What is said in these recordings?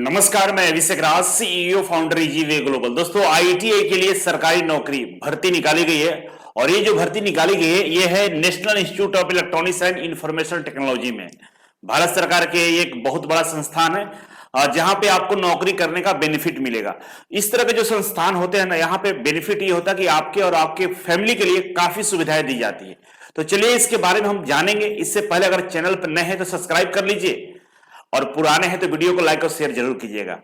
नमस्कार, मैं अभिषेक राज, CEO founder Easyway global. दोस्तों, आईटीआई के लिए सरकारी नौकरी भर्ती निकाली गई है और ये जो भर्ती निकाली गई है ये है national institute of electronics and information technology में। भारत सरकार के एक बहुत बड़ा संस्थान है जहां पे आपको नौकरी करने का बेनिफिट मिलेगा। इस तरह के जो संस्थान होते हैं ना, यहाँ पे बेनिफिट ये होता है कि आपके और आपके फैमिली के लिए काफी सुविधाएं दी जाती है। तो चलिए इसके बारे में हम जानेंगे। इससे पहले अगर चैनल पर नए हैं तो सब्सक्राइब कर लीजिए और पुराने हैं तो वीडियो को लाइक और शेयर जरूर कीजिएगा।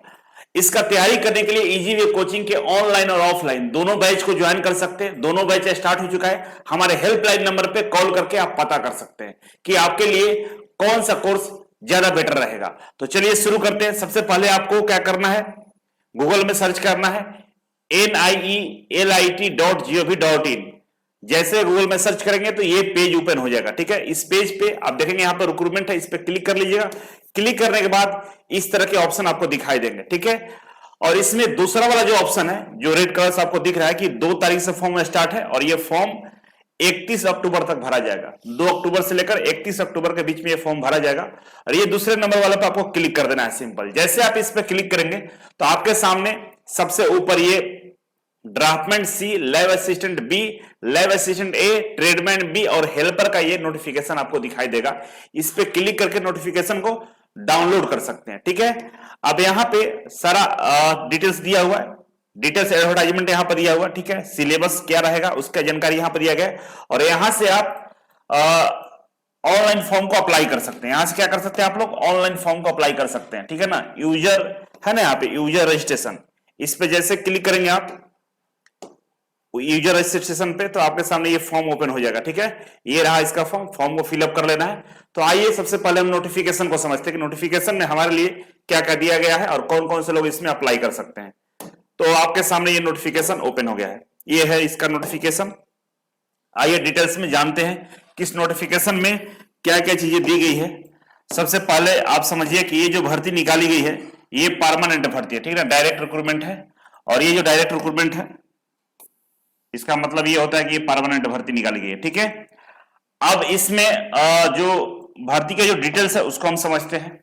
इसका तैयारी करने के लिए ईजीवे कोचिंग के ऑनलाइन और ऑफलाइन दोनों बैच को ज्वाइन कर सकते हैं। दोनों बैच स्टार्ट हो चुका है। हमारे हेल्पलाइन नंबर पे कॉल करके आप पता कर सकते हैं कि आपके लिए कौन सा कोर्स ज्यादा बेटर रहेगा। तो चलिए शुरू करते हैं। सबसे पहले आपको क्या करना है, गूगल में सर्च करना है nielit.gov.in। जैसे गूगल में सर्च करेंगे तो ये पेज ओपन हो जाएगा। ठीक है, इस पेज पे आप देखेंगे यहाँ पर रिक्रूटमेंट है, इस पे क्लिक कर लीजिएगा। क्लिक करने के बाद इस तरह के ऑप्शन आपको दिखाई देंगे। ठीक है, और इसमें दूसरा वाला जो ऑप्शन है जो रेड कलर से आपको दिख रहा है कि 2 तारीख से फॉर्म स्टार्ट है और ये फॉर्म 31 अक्टूबर तक भरा जाएगा। 2 अक्टूबर से लेकर 31 अक्टूबर के बीच में ये फॉर्म भरा जाएगा और ये दूसरे नंबर वाले पे आपको क्लिक कर देना है। सिंपल, जैसे आप इस पे क्लिक करेंगे तो आपके सामने सबसे ऊपर ये draftsman C, lab assistant B, lab assistant A, tradesman B और हेल्पर का ये नोटिफिकेशन आपको दिखाई देगा। इस पे क्लिक करके नोटिफिकेशन को डाउनलोड कर सकते हैं। ठीक है, अब यहां पे सारा डिटेल्स दिया हुआ है, डिटेल्स एडवर्टाइजमेंट यहां पर दिया हुआ है। ठीक है, सिलेबस क्या रहेगा उसका जानकारी यहां पर दिया गया है और यहां से आप ऑनलाइन फॉर्म को अप्लाई कर सकते हैं। यहां से क्या कर सकते हैं आप लोग, ऑनलाइन फॉर्म को अप्लाई कर सकते हैं। ठीक है ना, यूजर है ना, यहाँ पे यूजर रजिस्ट्रेशन, इस पे जैसे क्लिक करेंगे आप यूजर रजिस्ट्रेशन पे तो आपके सामने ये फॉर्म ओपन हो जाएगा। ठीक है, ये रहा इसका फॉर्म, फॉर्म को फिलअप कर लेना है। तो आइए सबसे पहले हम नोटिफिकेशन को समझते हैं कि नोटिफिकेशन में हमारे लिए क्या क्या दिया गया है और कौन कौन से लोग इसमें अप्लाई कर सकते हैं। तो आपके सामने ये नोटिफिकेशन ओपन हो गया है, ये है इसका नोटिफिकेशन। आइए डिटेल्स में जानते हैं किस नोटिफिकेशन में क्या क्या चीजें दी गई है। सबसे पहले आप समझिए कि ये जो भर्ती निकाली गई है ये परमानेंट भर्ती है। ठीक है, डायरेक्ट रिक्रूटमेंट है और ये जो डायरेक्ट रिक्रूटमेंट है इसका मतलब ये होता है कि ये परमानेंट भर्ती निकाली गई है। ठीक है, अब इसमें जो भर्ती के जो डिटेल्स है उसको हम समझते हैं।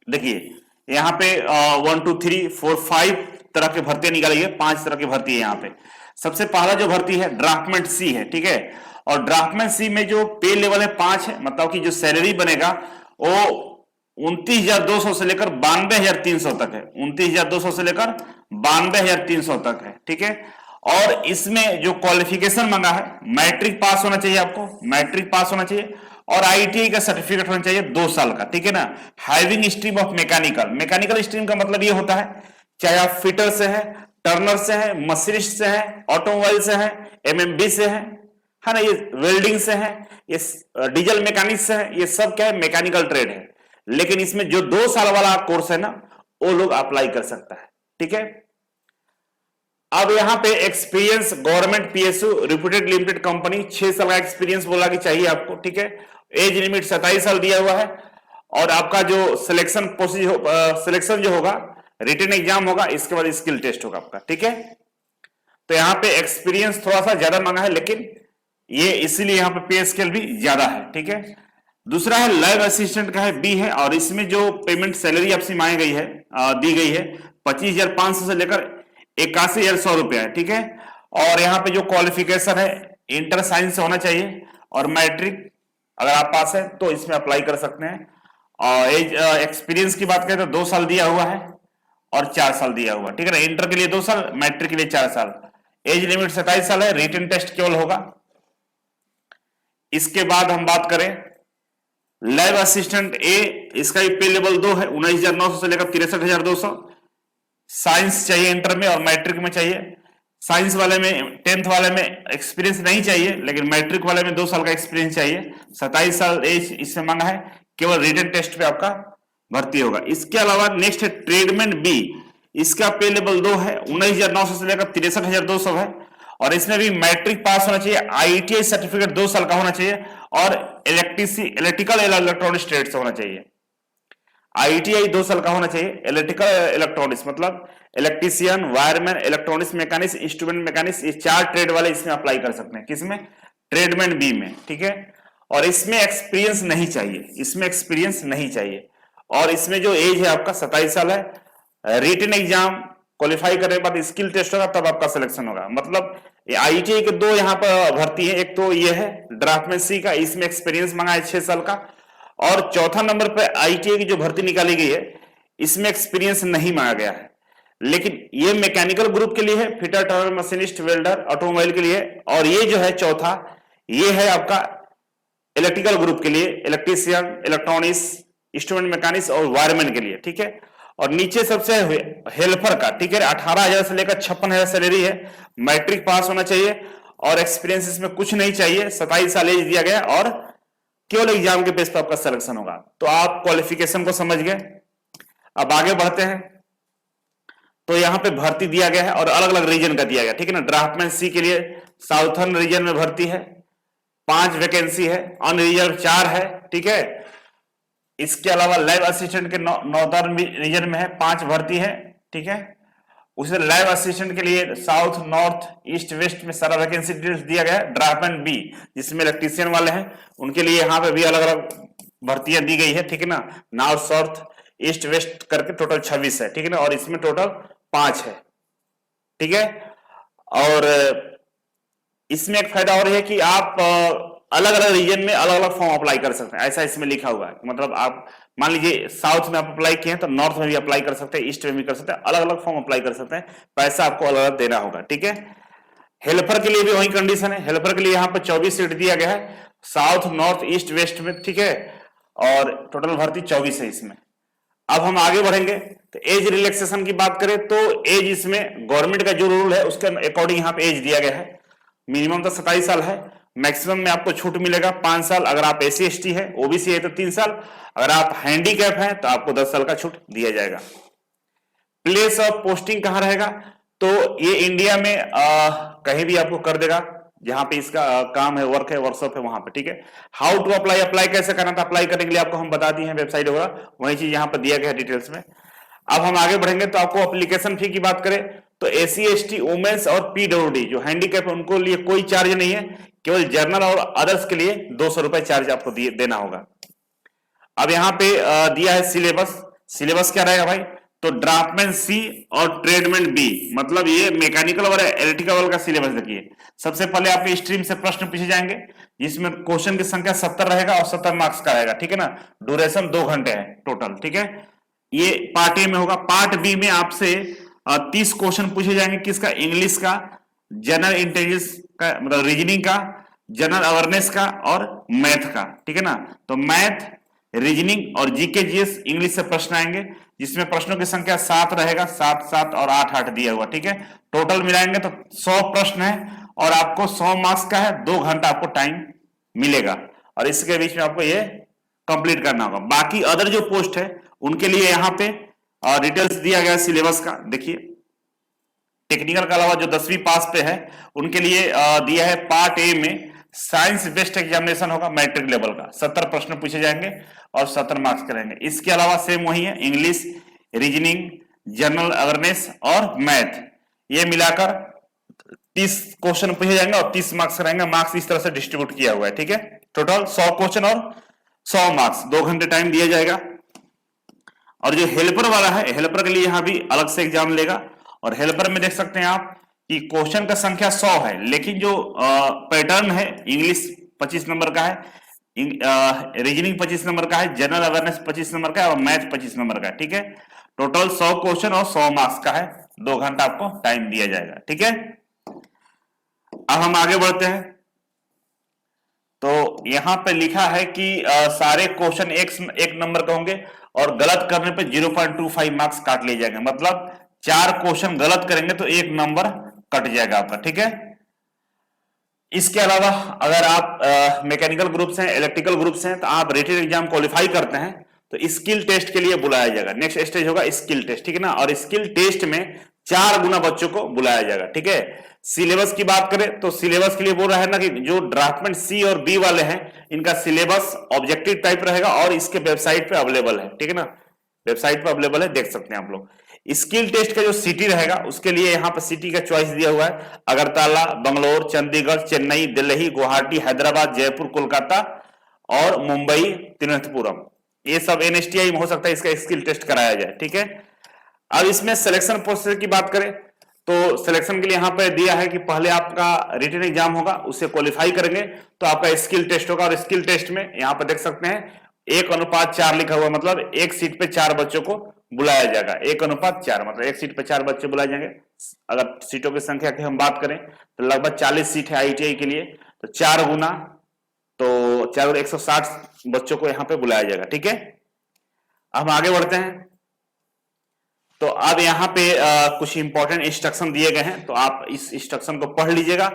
देखिए यहाँ पे 1 2 3 4 5 तरह की भर्ती निकाली है, 5 तरह की भर्ती है यहाँ पे। सबसे पहला जो भर्ती है ड्राफ्टमैन सी है। ठीक है, और ड्राफ्टमैन सी में जो पे लेवल है 5 है, मतलब कि जो सैलरी बनेगा वो 29,200 से लेकर 92,300 तक है। 29,200 से लेकर 92,300 तक है। ठीक है, और इसमें जो क्वालिफिकेशन मांगा है मैट्रिक पास होना चाहिए, आपको मैट्रिक पास होना चाहिए और आईटीआई का सर्टिफिकेट होना चाहिए 2 साल का। ठीक है ना, having stream of mechanical, mechanical stream का मतलब ये होता है चाहे आप फिटर से है, टर्नर से है, मशीनिस्ट से है, ऑटोमोबाइल से है, एमएमबी से है ना, ये वेल्डिंग से है, ये डीजल मैकेनिक से है, ये सब क्या है, मैकेनिकल ट्रेड है। लेकिन इसमें जो 2 साल वाला कोर्स है ना वो लोग अप्लाई कर सकता है। ठीक है, अब यहां पे experience government PSU reputed limited company 6 साल का एक्सपीरियंस बोला कि चाहिए आपको। ठीक है, एज लिमिट 27 साल दिया हुआ है और आपका जो सिलेक्शन जो होगा रिटन एग्जाम होगा, इसके बाद स्किल टेस्ट होगा आपका। ठीक है, तो यहाँ पे एक्सपीरियंस थोड़ा सा ज्यादा मांगा है लेकिन ये इसीलिए यहाँ पे पे स्केल भी ज्यादा है। ठीक है, दूसरा है लैब असिस्टेंट का है बी है और इसमें जो पेमेंट सैलरी आपसे मांगी गई है दी गई है 25,500 से लेकर 81,100 रुपया है। ठीक है, और यहाँ पे जो क्वालिफिकेशन है इंटर साइंस से होना चाहिए और मैट्रिक अगर आप पास है तो इसमें अप्लाई कर सकते हैं। और एज एक्सपीरियंस की बात करें तो 2 साल दिया हुआ है और 4 साल दिया हुआ। ठीक है ना, इंटर के लिए 2 साल, मैट्रिक के लिए 4 साल। एज लिमिट 27 साल है, रिटन टेस्ट केवल होगा। इसके बाद हम बात करें लैब असिस्टेंट ए, इसका पे लेवल 2 है, 19,900 से लेकर 63,200। साइंस चाहिए इंटर में और मैट्रिक में चाहिए। साइंस वाले में 10th वाले में एक्सपीरियंस नहीं चाहिए लेकिन मैट्रिक वाले में 2 साल का एक्सपीरियंस चाहिए। 27 साल एज इससे मांगा है, केवल रिटन टेस्ट पे आपका भर्ती होगा। इसके अलावा नेक्स्ट है ट्रेडमैन बी, इसका पे लेवल 2 है, 19,900 से लेकर 63,200 है और इसमें भी मैट्रिक पास होना चाहिए, आईटीआई सर्टिफिकेट 2 साल का होना चाहिए और इलेक्ट्रिकल इलेक्ट्रॉनिक्स ट्रेड से होना चाहिए। आईटीआई 2 साल का होना चाहिए, इलेक्ट्रिकल इलेक्ट्रॉनिक्स मतलब electrician, wireman, electronics mechanics, instrument mechanics, ये 4 ट्रेड वाले इसमें अप्लाई कर सकते हैं। किसमें, ट्रेडमैन बी में। ठीक है, और इसमें एक्सपीरियंस नहीं चाहिए, इसमें एक्सपीरियंस नहीं चाहिए। और इसमें जो एज है आपका 27 साल है। रिटन एग्जाम क्वालिफाई करने के बाद स्किल टेस्ट होगा, तब आपका सिलेक्शन होगा। मतलब आईटीआई के दो यहाँ पर भर्ती है, एक तो ये है ड्राफ्टमैन सी का, इसमें एक्सपीरियंस मांगा है 6 साल का, और चौथा नंबर पे आईटीआई की जो भर्ती निकाली गई है इसमें एक्सपीरियंस नहीं मांगा गया है। लेकिन ये मैकेनिकल ग्रुप के लिए है, fitter, Turner, machinist, welder, automobile के लिए, और ये जो है चौथा, ये है आपका इलेक्ट्रिकल ग्रुप के लिए, इलेक्ट्रीशियन, इलेक्ट्रॉनिक्स, इंस्ट्रूमेंट मैकेनिक्स और वायरमैन के लिए, ठीक है। और नीचे सबसे हेल्पर का, ठीक है, 18,000 से लेकर 56,000 सैलरी है, मैट्रिक पास होना चाहिए और एक्सपीरियंस इसमें कुछ नहीं चाहिए, 27 साल एज दिया गया और केवल एग्जाम के बेस पर आपका सिलेक्शन होगा। तो आप क्वालिफिकेशन को समझ गए। अब आगे बढ़ते हैं। तो यहां पे भर्ती दिया गया है और अलग अलग रीजन का दिया गया, ठीक है ना। ड्राफ्टमैन सी के लिए साउथर्न रीजन में भर्ती है, 5 वैकेंसी है, अनरिजर्व 4 है, ठीक है। इसके अलावा लैब असिस्टेंट के नॉर्दर्न रीजन में है 5 भर्ती है, ठीक है। उसे लैब असिस्टेंट के लिए साउथ, नॉर्थ, ईस्ट, वेस्ट में सारा वैकेंसी डिटेल्स दिया गया है। ड्राफ्टमैन बी जिसमें इलेक्ट्रीशियन वाले हैं उनके लिए यहाँ पे भी अलग अलग भर्तियां दी गई है, ठीक है ना। नॉर्थ, साउथ, ईस्ट, वेस्ट करके टोटल 26 है, ठीक है ना, और इसमें टोटल 5 है, ठीक है। और इसमें एक फायदा और है कि आप अलग अलग रीजन में अलग अलग फॉर्म अप्लाई कर सकते हैं, ऐसा इसमें लिखा हुआ है। मतलब आप मान लीजिए साउथ में आप अप्लाई किए हैं तो नॉर्थ में भी अप्लाई कर सकते हैं, ईस्ट में भी कर सकते हैं, अलग अलग फॉर्म अप्लाई कर सकते हैं, पैसा आपको अलग अलग देना होगा, ठीक है। हेल्पर के लिए भी वही कंडीशन है, हेल्पर के लिए यहाँ पर 24 सीट दिया गया है, साउथ, नॉर्थ, ईस्ट, वेस्ट में, ठीक है, और टोटल भर्ती 24 है इसमें। अब हम आगे बढ़ेंगे तो एज रिलैक्सेशन की बात करें तो एज इसमें गवर्नमेंट का जो रूल है उसके अकॉर्डिंग यहाँ पे एज दिया गया है। मिनिमम तो 27 साल है, मैक्सिमम में आपको छूट मिलेगा 5 साल, अगर आप SC ST है, OBC है तो 3 साल, अगर आप हैंडीकैप हैं तो आपको 10 साल का छूट दिया जाएगा। प्लेस ऑफ पोस्टिंग कहां रहेगा, तो ये इंडिया में कहीं भी आपको कर देगा जहां पे इसका काम है, वर्क है, वर्कशॉप है, वहां पे, ठीक है। हाउ टू अप्लाई, अप्लाई कैसे करना था, अप्लाई करने के लिए आपको हम बता दिए हैं वेबसाइट वगैरह, वही चीज यहाँ पर दिया गया है डिटेल्स में। अब हम आगे बढ़ेंगे तो आपको एप्लीकेशन फी की बात करें तो SC ST वुमेन्स और PWD जो हैंडीकैप है उनको लिए कोई चार्ज नहीं है, केवल जर्नल और अदर्स के लिए 200 रुपए चार्ज आपको देना होगा। अब यहाँ पे दिया है सिलेबस, सिलेबस क्या रहेगा भाई, तो ड्राफ्टमैन सी और ट्रेडमैन बी, मतलब ये मैकेनिकल और इलेक्ट्रिकल का सिलेबस देखिए। सबसे पहले आपके स्ट्रीम से प्रश्न पूछे जाएंगे जिसमें क्वेश्चन की संख्या 70 रहेगा और 70 मार्क्स का रहेगा, ठीक है ना। ड्यूरेशन 2 घंटे है टोटल, ठीक है। ये पार्ट ए में होगा। पार्ट बी में आपसे 30 क्वेश्चन पूछे जाएंगे, किसका, इंग्लिश का, जनरल इंटेलिजेंस का, मतलब रीजनिंग का, जनरल अवेयरनेस का और मैथ का, ठीक है ना। तो मैथ, रीजनिंग और जीके जीएस इंग्लिश से प्रश्न आएंगे जिसमें प्रश्नों की संख्या 7 रहेगा, 7 7 और 8 8 दिया हुआ, ठीक है। टोटल मिलाएंगे तो 100 प्रश्न है और आपको 100 मार्क्स का है, 2 घंटा आपको टाइम मिलेगा और इसके बीच में आपको ये कंप्लीट करना होगा। बाकी अदर जो पोस्ट है उनके लिए यहाँ पे डिटेल्स दिया गया सिलेबस का, देखिए। टेक्निकल के अलावा जो 10वीं पास पे है उनके लिए दिया है पार्ट ए में साइंस बेस्ड एग्जामिनेशन होगा, मैट्रिक लेवल का, 70 प्रश्न पूछे जाएंगे और 70 मार्क्स करेंगे। इसके अलावा सेम वही है, इंग्लिश, रीजनिंग, जनरल अवेयरनेस और मैथ, ये मिलाकर 30 क्वेश्चन पूछे जाएंगे और 30 मार्क्स करेंगे। मार्क्स इस तरह से डिस्ट्रीब्यूट किया हुआ है, ठीक है। टोटल 100 क्वेश्चन और 100 मार्क्स, 2 घंटे टाइम दिया जाएगा। और जो हेल्पर वाला है, हेल्पर के लिए यहां भी अलग से एग्जाम लेगा और हेल्पर में देख सकते हैं आप कि क्वेश्चन का संख्या 100 है, लेकिन जो पैटर्न है, इंग्लिश 25 नंबर का है, रीजनिंग 25 नंबर का है, जनरल अवेयरनेस 25 नंबर का है और मैथ 25 नंबर का है, ठीक है। टोटल 100 क्वेश्चन और 100 मार्क्स का है, 2 घंटा आपको टाइम दिया जाएगा, ठीक है। अब हम आगे बढ़ते हैं तो यहां पे लिखा है कि सारे क्वेश्चन एक नंबर के होंगे और गलत करने पे 0.25 मार्क्स काट लिए जाएंगे, मतलब 4 क्वेश्चन गलत करेंगे तो 1 नंबर कट जाएगा आपका, ठीक है। इसके अलावा अगर आप मैकेनिकल ग्रुप से हैं, इलेक्ट्रिकल ग्रुप से हैं तो आप रिटेन एग्जाम क्वालिफाई करते हैं तो स्किल टेस्ट के लिए बुलाया जाएगा। नेक्स्ट स्टेज होगा स्किल टेस्ट, ठीक है ना। और स्किल टेस्ट में 4 गुना बच्चों को बुलाया जाएगा, ठीक है। सिलेबस की बात करें तो सिलेबस के लिए बोल रहा है ना कि जो ड्राफ्टमैन सी और बी वाले हैं इनका सिलेबस ऑब्जेक्टिव टाइप रहेगा और इसके वेबसाइट पे अवेलेबल है, ठीक है ना। वेबसाइट पे अवेलेबल है, देख सकते हैं आप लोग। स्किल टेस्ट का जो सिटी रहेगा उसके लिए यहाँ पर सिटी का चॉइस दिया हुआ है, अगरतला, बंगलोर, चंडीगढ़, चेन्नई, दिल्ली, गुवाहाटी, हैदराबाद, जयपुर, कोलकाता और मुंबई, तिरुवनंतपुरम। ये सब एनएसटीआई में हो सकता है इसका स्किल टेस्ट कराया जाए, ठीक है। अब इसमें सिलेक्शन प्रोसेस की बात करें तो सिलेक्शन के लिए यहां पर दिया है कि पहले आपका रिटन एग्जाम होगा, उसे क्वालिफाई करेंगे तो आपका स्किल टेस्ट होगा, और स्किल टेस्ट में यहां पर देख सकते हैं 1:4 लिखा हुआ, मतलब एक सीट पे 4 बच्चों को बुलाया जाएगा। 1:4 मतलब एक सीट पे 4 बच्चे बुलाए जाएंगे। अगर सीटों की संख्या की हम बात करें तो लगभग 40 सीट है आईटीआई के लिए, तो 4 गुना तो 4 और 160 बच्चों को यहां पे बुलाया जाएगा, ठीक है। हम आगे बढ़ते हैं। तो अब यहाँ पे कुछ इंपॉर्टेंट इंस्ट्रक्शन दिए गए हैं, तो आप इस इंस्ट्रक्शन को पढ़ लीजिएगा।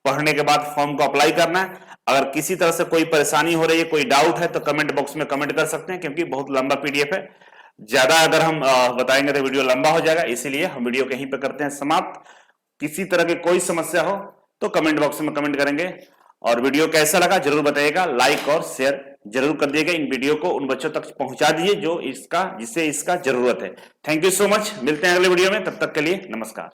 पढ़ने के बाद फॉर्म को अप्लाई करना है। अगर किसी तरह से कोई परेशानी हो रही है, कोई डाउट है, तो कमेंट बॉक्स में कमेंट कर सकते हैं, क्योंकि बहुत लंबा पीडीएफ है। ज्यादा अगर हम बताएंगे तो वीडियो लंबा हो जाएगा, इसीलिए हम वीडियो कहीं पे करते हैं समाप्त। किसी तरह की कोई समस्या हो तो कमेंट बॉक्स में कमेंट करेंगे। और वीडियो कैसा लगा जरूर बताइएगा, लाइक और शेयर जरूर कर दिएगा। इन वीडियो को उन बच्चों तक पहुंचा दीजिए जिसे इसका जरूरत है। थैंक यू सो मच, मिलते हैं अगले वीडियो में, तब तक के लिए नमस्कार।